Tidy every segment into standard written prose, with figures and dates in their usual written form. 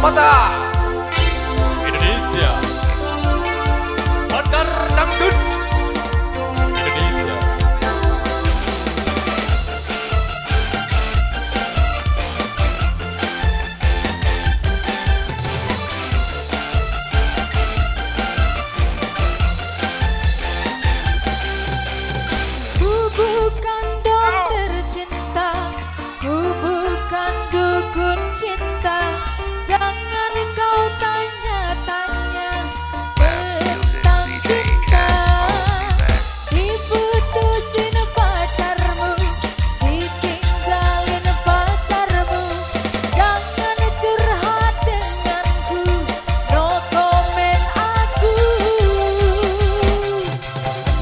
Mata Indonesia, Bandar Dangdut Indonesia. Ku bukan dokter cinta, ku bukan dukun cinta. Jangan kau tanya-tanya tentang cinta. Diputusin pacarmu, ditinggalin pacarmu. Jangan curhat denganku, no comment aku.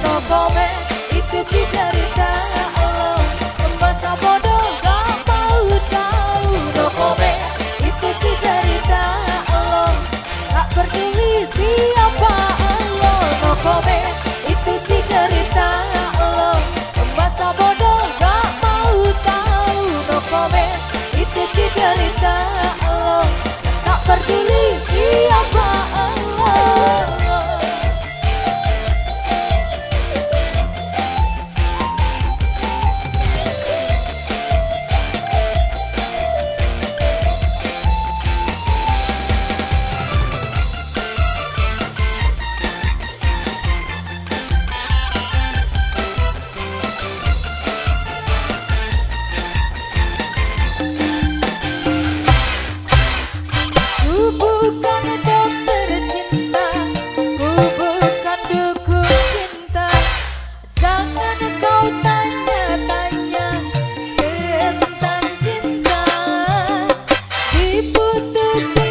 No comment, itu sih cerita lo. Masa bodoh gak mau tahu. No comment, itu sih cerita lo. Gak peduli siapa lo. No comment, itu sih cerita lo. Masa bodoh gak mau tahu. No comment, itu sih cerita lo. Gak peduli siapa lo. Ku bukan dokter cinta, ku bukan dukun cinta. Jangan kau tanya-tanya tentang cinta. Diputusin